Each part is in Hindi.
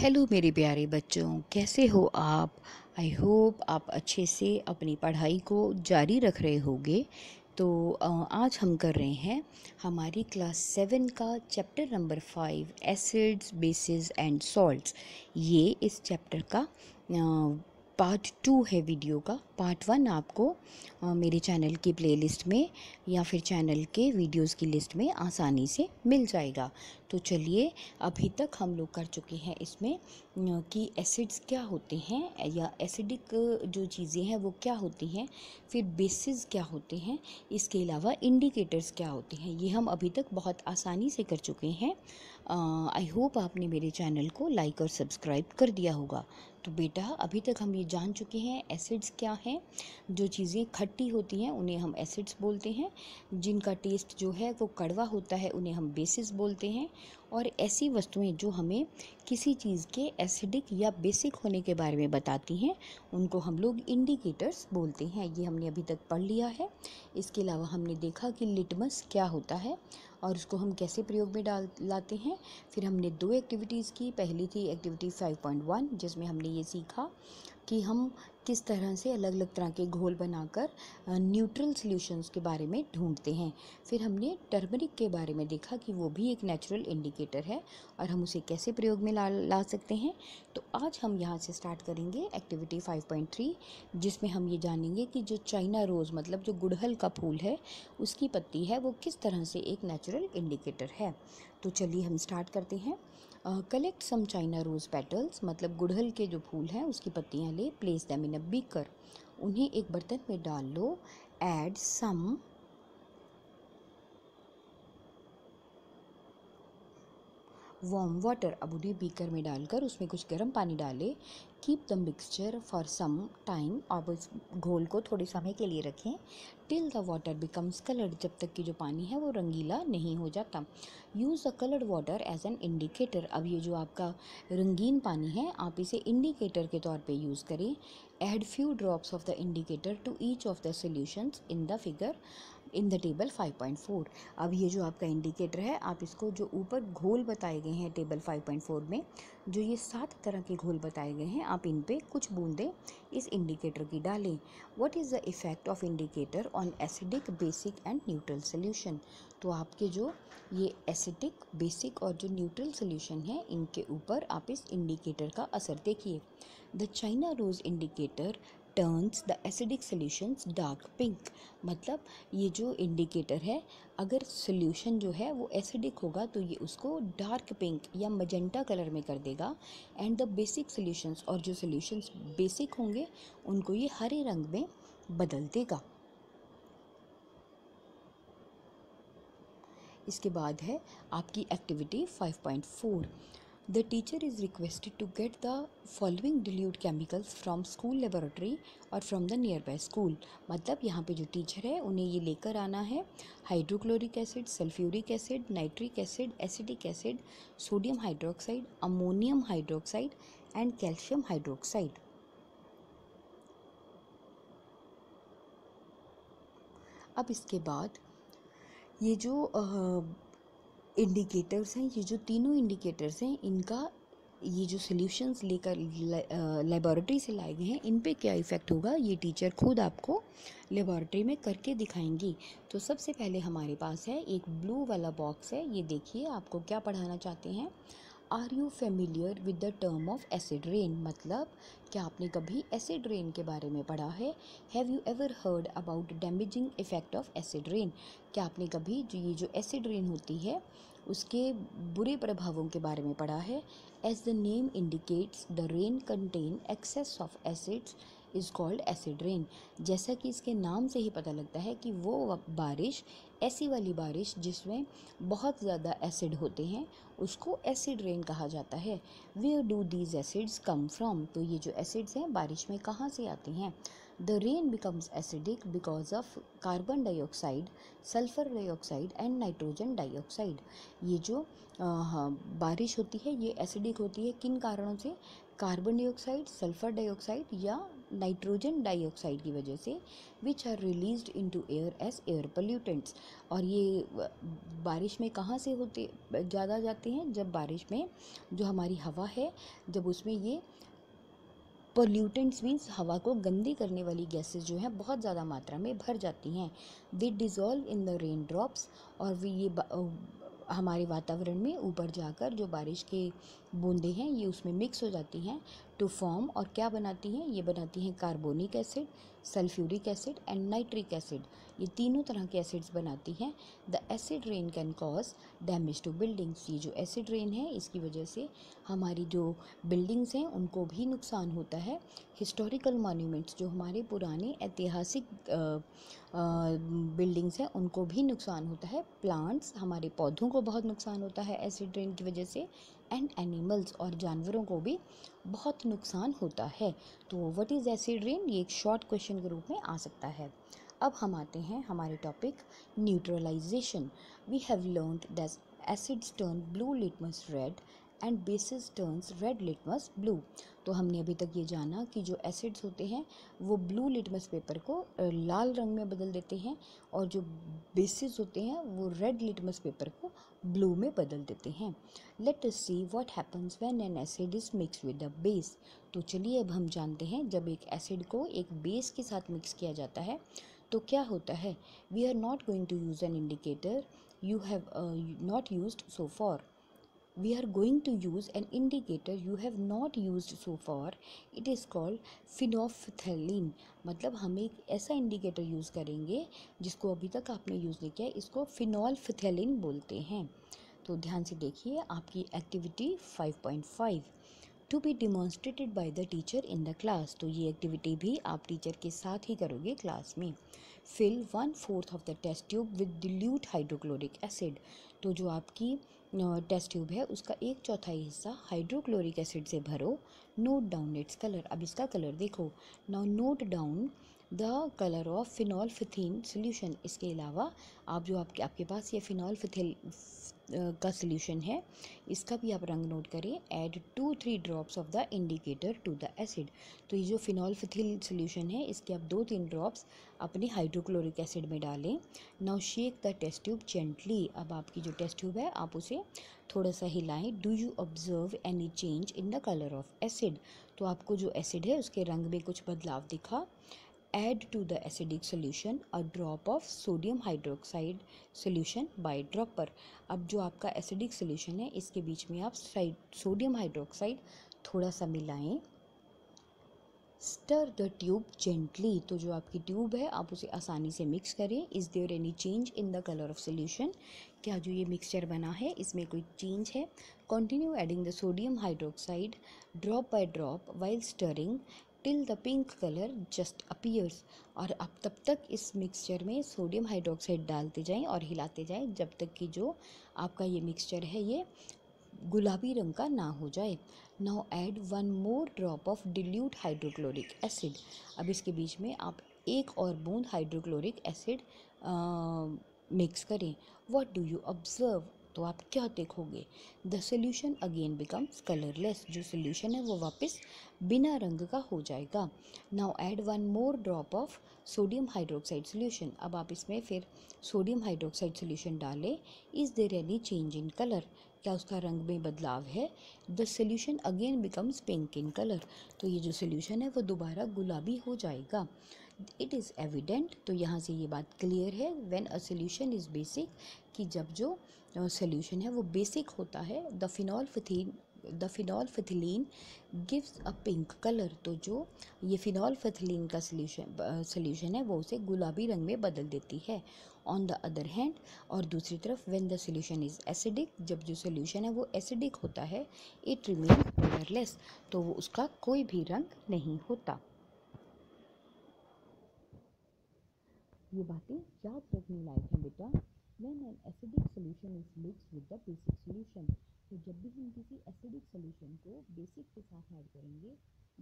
हेलो मेरे प्यारे बच्चों, कैसे हो आप। आई होप आप अच्छे से अपनी पढ़ाई को जारी रख रहे होंगे। तो आज हम कर रहे हैं हमारी क्लास 7 का chapter number 5 acids bases and salts. ये इस चैप्टर का पार्ट 2 है। वीडियो का पार्ट 1 आपको मेरे चैनल की प्लेलिस्ट में या फिर चैनल के वीडियोस की लिस्ट में आसानी से मिल जाएगा। तो चलिए, अभी तक हम लोग कर चुके हैं इसमें कि एसिड्स क्या होते हैं या एसिडिक जो चीज़ें हैं वो क्या होती हैं, फिर बेसिस क्या होते हैं, इसके अलावा इंडिकेटर्स क्या होते हैं। ये हम अभी तक बहुत आसानी से कर चुके हैं। आई होप आपने मेरे चैनल को लाइक और सब्सक्राइब कर दिया होगा। तो बेटा, अभी तक हम ये जान चुके हैं एसिड्स क्या हैं। जो चीज़ें खट्टी होती हैं उन्हें हम एसिड्स बोलते हैं, जिनका टेस्ट जो है वो कड़वा होता है उन्हें हम बेसिस बोलते हैं, और ऐसी वस्तुएं जो हमें किसी चीज़ के एसिडिक या बेसिक होने के बारे में बताती हैं उनको हम लोग इंडिकेटर्स बोलते हैं। ये हमने अभी तक पढ़ लिया है। इसके अलावा हमने देखा कि लिटमस क्या होता है और उसको हम कैसे प्रयोग में डाल लाते हैं। फिर हमने 2 एक्टिविटीज़ की। पहली थी एक्टिविटी 5.1, जिसमें हमने ये सीखा कि हम किस तरह से अलग अलग तरह के घोल बनाकर न्यूट्रल सॉल्यूशंस के बारे में ढूंढते हैं। फिर हमने टर्मरिक के बारे में देखा कि वो भी एक नेचुरल इंडिकेटर है और हम उसे कैसे प्रयोग में ला सकते हैं। तो आज हम यहाँ से स्टार्ट करेंगे एक्टिविटी 5.3, जिसमें हम ये जानेंगे कि जो चाइना रोज़ मतलब जो गुड़हल का फूल है उसकी पत्ती है वो किस तरह से एक नेचुरल इंडिकेटर है। तो चलिए हम स्टार्ट करते हैं। Collect some China rose petals, मतलब गुड़हल के जो फूल हैं उसकी पत्तियां ले। Place them in a beaker, उन्हें एक बर्तन में डाल लो। ऐड सम वार्म वाटर, अब उन्हें बीकर में डालकर उसमें कुछ गर्म पानी डालें। Keep the mixture for some time, अब इस घोल को थोड़े समय के लिए रखें। Till the water becomes coloured, जब तक कि जो पानी है वो रंगीला नहीं हो जाता। Use the coloured water as an indicator, अब ये जो आपका रंगीन पानी है आप इसे इंडिकेटर के तौर पे यूज़ करें। Add few drops of the indicator to each of the solutions in the figure in the table 5.4। अब ये जो आपका इंडिकेटर है आप इसको जो ऊपर घोल बताए गए हैं टेबल 5.4 में, जो ये 7 तरह के घोल बताए गए हैं, आप इन पे कुछ बूंदें इस इंडिकेटर की डालें। What is the effect of indicator on acidic, basic and neutral solution. तो आपके जो ये एसिडिक, बेसिक और जो न्यूट्रल सोल्यूशन है इनके ऊपर आप इस इंडिकेटर का असर देखिए। The China rose indicator turns the acidic solutions dark pink, मतलब ये जो इंडिकेटर है अगर सॉल्यूशन जो है वो एसिडिक होगा तो ये उसको डार्क पिंक या मजेंटा कलर में कर देगा। एंड द बेसिक सॉल्यूशंस, और जो सॉल्यूशंस बेसिक होंगे उनको ये हरे रंग में बदल देगा। इसके बाद है आपकी activity 5.4। The teacher is requested to get the following dilute chemicals from school laboratory और from the nearby school, मतलब यहाँ पे जो टीचर है उन्हें ये लेकर आना है hydrochloric acid, sulphuric acid, nitric acid, acidic acid, sodium hydroxide, ammonium hydroxide and calcium hydroxide. अब इसके बाद ये जो इंडिकेटर्स हैं, ये जो तीनों इंडिकेटर्स हैं, इनका ये जो सॉल्यूशंस लेकर लेबॉरेटरी से लाए गए हैं इन पे क्या इफ़ेक्ट होगा ये टीचर खुद आपको लेबॉरेटरी में करके दिखाएंगी। तो सबसे पहले हमारे पास है एक ब्लू वाला बॉक्स है, ये देखिए आपको क्या पढ़ाना चाहते हैं। Are you familiar with the term of acid rain, मतलब क्या आपने कभी एसिड रेन के बारे में पढ़ा है। Have you ever heard about damaging effect of acid rain, क्या आपने कभी जो ये जो एसिड रेन होती है उसके बुरे प्रभावों के बारे में पढ़ा है। As the name indicates the rain contain excess of acids is called acid rain, जैसा कि इसके नाम से ही पता लगता है कि वो बारिश, ऐसी वाली बारिश जिसमें बहुत ज़्यादा एसिड होते हैं उसको एसिड रेन कहा जाता है। Where do these acids come from, तो ये जो एसिड्स हैं बारिश में कहाँ से आते हैं। The rain becomes acidic because of carbon dioxide, sulphur dioxide and nitrogen dioxide, ये जो बारिश होती है ये एसिडिक होती है किन कारणों से, कार्बन डाइऑक्साइड, सल्फर डाइऑक्साइड या नाइट्रोजन डाइऑक्साइड की वजह से, which are released into air as air pollutants. और ये बारिश में कहाँ से होते ज़्यादा जाते हैं, जब बारिश में जो हमारी हवा है, जब उसमें ये पोल्यूटेंट्स मीन्स हवा को गंदी करने वाली गैसेस जो हैं बहुत ज़्यादा मात्रा में भर जाती हैं। They dissolve in the rain drops, और वे ये हमारे वातावरण में ऊपर जाकर जो बारिश के बूंदें हैं ये उसमें मिक्स हो जाती हैं टू फॉर्म, और क्या बनाती हैं, ये बनाती हैं carbonic acid, sulphuric acid and nitric acid. ये तीनों तरह के एसिड्स बनाती हैं। The acid rain can cause damage to buildings. ये जो एसिड रेन है इसकी वजह से हमारी जो बिल्डिंग्स हैं उनको भी नुकसान होता है। हिस्टोरिकल मॉन्यूमेंट्स, जो हमारे पुराने ऐतिहासिक बिल्डिंग्स हैं उनको भी नुकसान होता है। प्लांट्स, हमारे पौधों को बहुत नुकसान होता है एसिड रेन की वजह से। एंड एनिमल्स, और जानवरों को भी बहुत नुकसान होता है। तो व्हाट इज़ एसिड रेन, ये एक शॉर्ट क्वेश्चन के रूप में आ सकता है। अब हम आते हैं हमारे topic neutralisation. We have learned that acids turn blue litmus red and bases turns red litmus blue. तो हमने अभी तक ये जाना कि जो एसिड्स होते हैं वो ब्लू लिटमस पेपर को लाल रंग में बदल देते हैं, और जो बेसिस होते हैं वो रेड लिटमस पेपर को ब्लू में बदल देते हैं। Let us see what happens when an acid is mix with a base. तो चलिए अब हम जानते हैं जब एक एसिड को एक बेस के साथ मिक्स किया जाता है तो क्या होता है। We are not going to use an indicator you have not used so far. We are going to use an indicator you have not used so far. It is called phenolphthalein। मतलब हम एक ऐसा इंडिकेटर यूज़ करेंगे जिसको अभी तक आपने यूज़ नहीं किया, इसको phenolphthalein बोलते हैं। तो ध्यान से देखिए आपकी activity 5.5, to be demonstrated by the teacher in the class. तो ये एक्टिविटी भी आप टीचर के साथ ही करोगे क्लास में। Fill 1/4 of the test tube with dilute hydrochloric acid. तो जो आपकी टेस्ट ट्यूब है उसका 1/4 हिस्सा हाइड्रोक्लोरिक एसिड से भरो। Note down its colour. अब इसका कलर देखो। Now note down the colour of phenolphthalein solution. इसके अलावा आप जो आपके पास ये फिनॉल्फिथिल का सोल्यूशन है इसका भी आप रंग नोट करें। Add 2-3 drops of the indicator to the acid. तो ये जो फिनॉल्फिथिल सोल्यूशन है इसके आप 2-3 ड्रॉप्स अपने हाइड्रोक्लोरिक एसिड में डालें। Now shake the test tube gently. अब आपकी जो टेस्ट ट्यूब है आप उसे थोड़ा सा हिलाएं। Do you observe any change in the colour of acid. तो आपको जो एसिड है उसके रंग में कुछ बदलाव दिखा। Add to the acidic solution a drop of sodium hydroxide solution by dropper। अब जो आपका एसिडिक सोल्यूशन है इसके बीच में आप सोडियम हाइड्रोक्साइड थोड़ा सा मिलाएं। Stir the tube gently. तो जो आपकी ट्यूब है आप उसे आसानी से मिक्स करें। Is there any change in the colour of solution. क्या जो ये मिक्सचर बना है इसमें कोई चेंज है। Continue adding the sodium hydroxide drop by drop while stirring till the pink colour just appears. और आप तब तक इस मिक्सचर में सोडियम हाइड्रोक्साइड डालते जाएं और हिलाते जाएं जब तक कि जो आपका ये मिक्सचर है ये गुलाबी रंग का ना हो जाए। Now add 1 more drop of dilute hydrochloric acid. अब इसके बीच में आप एक और बूंद हाइड्रोक्लोरिक एसिड मिक्स करें। What do you observe. तो आप क्या देखोगे। The solution again becomes colourless. जो सोल्यूशन है वो वापस बिना रंग का हो जाएगा। Now add 1 more drop of sodium hydroxide solution. अब आप इसमें फिर सोडियम हाइड्रोक्साइड सोल्यूशन डालें। Is there any change in colour. क्या उसका रंग में बदलाव है। The solution again becomes pink in colour. तो ये जो सोल्यूशन है वो दोबारा गुलाबी हो जाएगा। It is evident. तो यहाँ से ये बात क्लियर है। When a solution is basic, कि जब जो सोल्यूशन है वो बेसिक होता है। The phenolphthalein gives a pink colour. तो जो ये फिनॉल्फिथिलीन का सोल्यूशन है वो उसे गुलाबी रंग में बदल देती है। ऑन द अदर हैंड, और दूसरी तरफ when the solution is acidic, जब जो सोल्यूशन है वो एसिडिक होता है, इट रिमेन्स कलरलेस। तो वो उसका कोई भी रंग नहीं होता। ये बातें याद रखने लायक हैं बेटा। When an acidic solution is mixed with the basic solution. तो जब भी हम किसी एसिडिक सोल्यूशन को बेसिक के साथ ऐड करेंगे,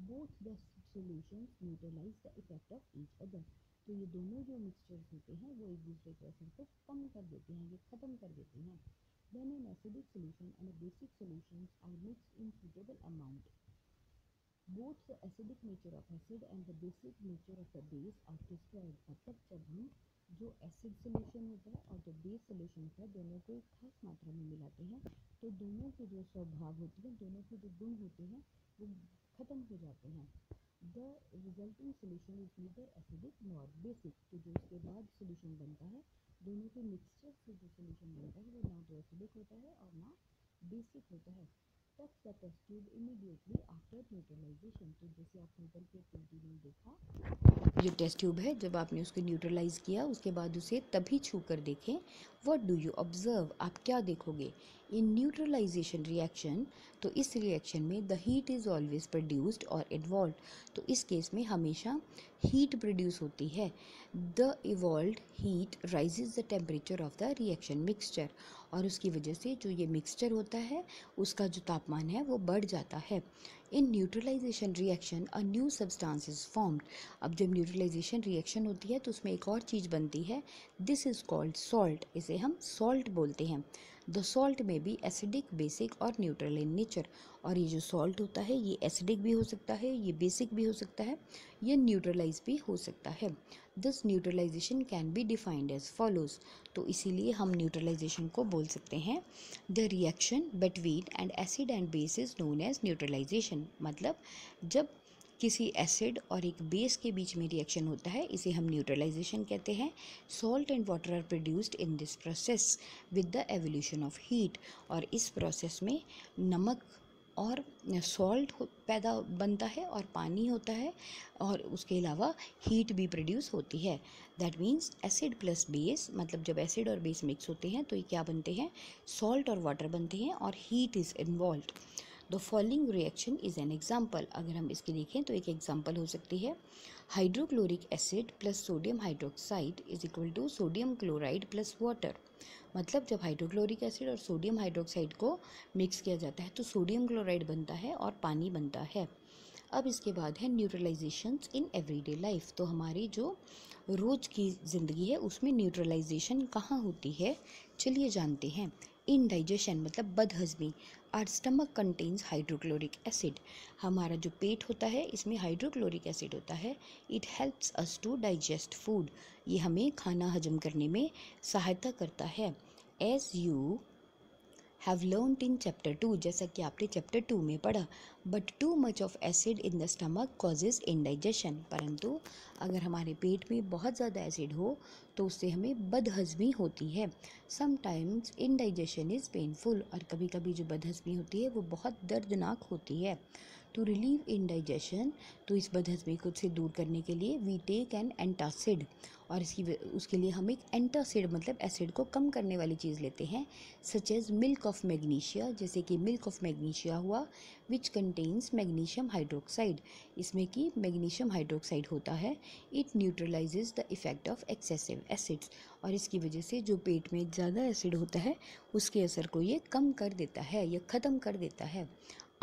both the solutions neutralise the effect of each other. तो ये दोनों जो मिक्सचर्स होते हैं वो एक दूसरे के असर को कम कर देते हैं, ये ख़त्म कर देते हैं। When an acidic solution and a basic solution are mixed in suitable amount, both the acidic nature of acid and the basic nature of the base are destroyed. मतलब जब हम जो एसिड सोल्यूशन होता है और जो बेस सोल्यूशन होता है दोनों को एक खास मात्रा में मिलाते हैं तो दोनों के जो स्वभाव होते हैं, दोनों के जो गुण होते हैं वो खत्म हो जाते हैं। The resulting solution is neither acidic nor basic. तो जो उसके बाद सोल्यूशन बनता है, दोनों के मिक्सचर से जो सोल्यूशन बनता है वो ना तो एसिडिक होता है और ना बेसिक होता है। तब the test tube immediately after neutralisation. तो जैसे आपने ऊपर के एक्टिविटी में देखा, जो टेस्ट ट्यूब है जब आपने उसको न्यूट्रलाइज किया उसके बाद उसे तभी छू कर देखें। व्हाट डू यू ऑब्जर्व, आप क्या देखोगे? इन न्यूट्रलाइजेशन रिएक्शन, तो इस रिएक्शन में the heat is always produced और इन्वॉल्व। तो इस केस में हमेशा हीट प्रोड्यूस होती है। The evolved heat rises the temperature of the reaction mixture. और उसकी वजह से जो ये मिक्सचर होता है उसका जो तापमान है वो बढ़ जाता है। In neutralization reaction a new substance is formed. अब जब न्यूट्रलाइजेशन रिएक्शन होती है तो उसमें एक और चीज़ बनती है, दिस इज़ कॉल्ड सॉल्ट। इसे हम सॉल्ट बोलते हैं। द सॉल्ट में बी एसिडिक, बेसिक और न्यूट्रल इन नेचर। और ये जो सॉल्ट होता है ये एसिडिक भी हो सकता है, ये बेसिक भी हो सकता है, ये न्यूट्रलाइज भी हो सकता है। This neutralisation can be defined as follows. तो इसीलिए हम न्यूट्रलाइजेशन को बोल सकते हैं, the reaction between and acid and base is known as neutralisation. मतलब जब किसी एसिड और एक बेस के बीच में रिएक्शन होता है इसे हम न्यूट्रलाइजेशन कहते हैं। Salt and water are produced in this process with the evolution of heat. और इस प्रोसेस में नमक और सॉल्ट पैदा बनता है और पानी होता है और उसके अलावा हीट भी प्रोड्यूस होती है। That means acid plus base, मतलब जब एसिड और बेस मिक्स होते हैं तो ये क्या बनते हैं? सॉल्ट और वाटर बनते हैं और heat is involved. The following reaction is an example. अगर हम इसके देखें तो एक एग्जाम्पल हो सकती है, hydrochloric acid plus sodium hydroxide is equal to sodium chloride plus water. मतलब जब हाइड्रोक्लोरिक एसिड और सोडियम हाइड्रोक्साइड को मिक्स किया जाता है तो सोडियम क्लोराइड बनता है और पानी बनता है। अब इसके बाद है न्यूट्रलाइजेशंस इन एवरीडे लाइफ। तो हमारी जो रोज़ की ज़िंदगी है उसमें न्यूट्रलाइजेशन कहाँ होती है, चलिए जानते हैं। इनडाइजेशन मतलब बदहजमी। Our stomach contains hydrochloric acid. हमारा जो पेट होता है इसमें हाइड्रोक्लोरिक एसिड होता है। It helps us to digest food. ये हमें खाना हजम करने में सहायता करता है। As you have learned in chapter 2, जैसा कि आपने चैप्टर 2 में पढ़ा, but too much of acid in the stomach causes indigestion. परंतु अगर हमारे पेट में बहुत ज़्यादा एसिड हो तो उससे हमें बदहजमी होती है। Sometimes indigestion is painful. और कभी कभी जो बदहजमी होती है वो बहुत दर्दनाक होती है। टू रिलीव इनडाइजेशन, तो इस बदहजमी को से दूर करने के लिए वी टेक एन एंटासिड। और उसके लिए हम एक एंटासिड मतलब एसिड को कम करने वाली चीज़ लेते हैं, such as milk of magnesia, जैसे कि मिल्क ऑफ मैग्नीशिया हुआ, विच कंटेन्स मैग्नीशियम हाइड्रोक्साइड। इसमें कि मैग्नीशियम हाइड्रोक्साइड होता है। It न्यूट्रलाइजेज the effect of excessive acids. और इसकी वजह से जो पेट में ज़्यादा एसिड होता है उसके असर को ये कम कर देता है या ख़त्म कर देता है।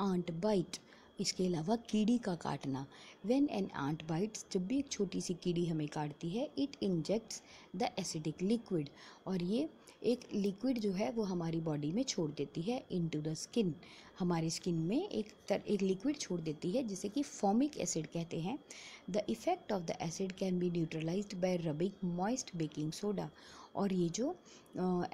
आंट बाइट, इसके अलावा कीड़ी का काटना। व्हेन एन आंट बाइट्स, जब भी एक छोटी सी कीड़ी हमें काटती है, it injects the acidic liquid. और ये एक लिक्विड जो है वो हमारी बॉडी में छोड़ देती है इनटू द स्किन। हमारी स्किन में एक लिक्विड छोड़ देती है जिसे कि फॉर्मिक एसिड कहते हैं। The effect of the acid can be neutralised bye rubbing moist baking soda. और ये जो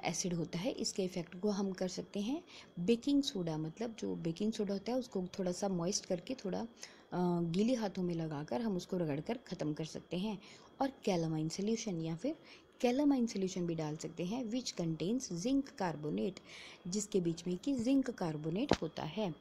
एसिड होता है इसके इफ़ेक्ट को हम कर सकते हैं बेकिंग सोडा, मतलब जो बेकिंग सोडा होता है उसको थोड़ा सा मॉइस्ट करके थोड़ा गीले हाथों में लगाकर हम उसको रगड़ कर ख़त्म कर सकते हैं। और कैलामाइन सोल्यूशन या फिर कैलामाइन सोल्यूशन भी डाल सकते हैं, विच कंटेन्स जिंक कार्बोनेट, जिसके बीच में कि जिंक कार्बोनेट होता है।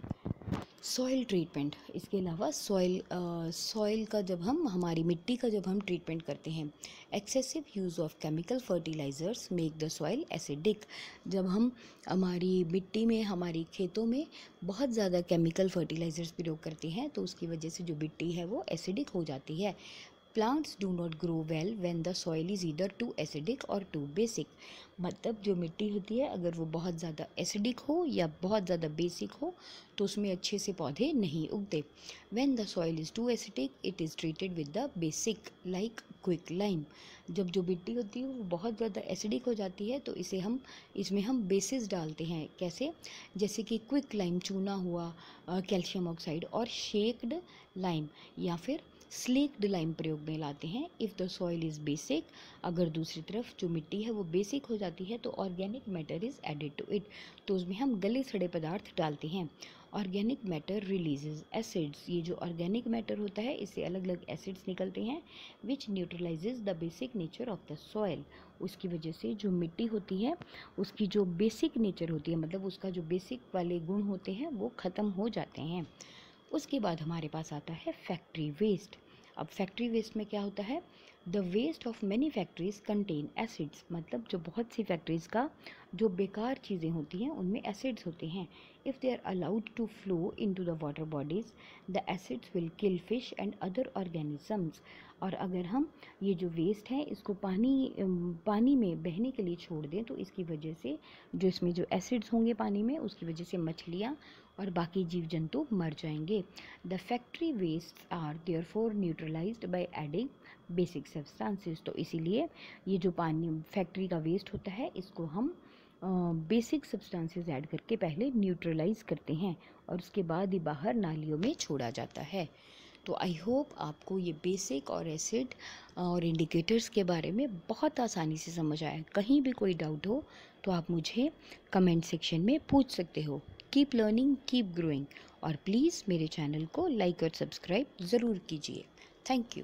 सॉइल ट्रीटमेंट, इसके अलावा सॉइल का जब हम हमारी मिट्टी का जब हम ट्रीटमेंट करते हैं, excessive use of chemical fertilisers make the soil acidic. जब हम हमारी मिट्टी में हमारी खेतों में बहुत ज़्यादा केमिकल फर्टिलाइज़र्स प्रयोग करते हैं तो उसकी वजह से जो मिट्टी है वो एसिडिक हो जाती है। Plants do not grow well when the soil is either too acidic or too basic. मतलब जो मिट्टी होती है अगर वो बहुत ज़्यादा एसिडिक हो या बहुत ज़्यादा बेसिक हो तो उसमें अच्छे से पौधे नहीं उगते। When the soil is too acidic it is treated with the basic like quick lime. जब जो मिट्टी होती है वो बहुत ज़्यादा एसिडिक हो जाती है तो इसमें हम बेसिस डालते हैं। कैसे? जैसे कि क्विक लाइम चूना हुआ, कैल्शियम ऑक्साइड और शेक्ड लाइम या फिर स्लेक्ड लाइम प्रयोग में लाते हैं। If the soil is basic, अगर दूसरी तरफ जो मिट्टी है वो बेसिक हो जाती है तो organic matter is added to it, तो उसमें हम गले सड़े पदार्थ डालते हैं। Organic matter releases acids. ये जो ऑर्गेनिक मैटर होता है इससे अलग अलग एसिड्स निकलते हैं which neutralizes the basic nature of the soil. उसकी वजह से जो मिट्टी होती है उसकी जो बेसिक नेचर होती है, मतलब उसका जो बेसिक वाले गुण होते हैं वो ख़त्म हो जाते हैं। उसके बाद हमारे पास आता है फैक्ट्री वेस्ट। अब फैक्ट्री वेस्ट में क्या होता है? The waste of many factories contain acids. मतलब जो बहुत सी फैक्ट्रीज का जो बेकार चीज़ें होती हैं उनमें एसिड्स होते हैं। If they are allowed to flow into the water bodies the acids will kill fish and other organisms. और अगर हम ये जो वेस्ट है इसको पानी में बहने के लिए छोड़ दें तो इसकी वजह से जो इसमें जो एसिड्स होंगे पानी में उसकी वजह से मछलियाँ और बाकी जीव जंतु मर जाएंगे। The factory waste are therefore neutralised by adding basic substances. तो इसीलिए ये जो पानी फैक्ट्री का वेस्ट होता है इसको हम बेसिक सब्सटेंसेस ऐड करके पहले न्यूट्रलाइज करते हैं और उसके बाद ही बाहर नालियों में छोड़ा जाता है। तो आई होप आपको ये बेसिक और एसिड और इंडिकेटर्स के बारे में बहुत आसानी से समझ आया। कहीं भी कोई डाउट हो तो आप मुझे कमेंट सेक्शन में पूछ सकते हो। कीप लर्निंग, कीप ग्रोइंग और प्लीज़ मेरे चैनल को लाइक और सब्सक्राइब ज़रूर कीजिए। Thank you.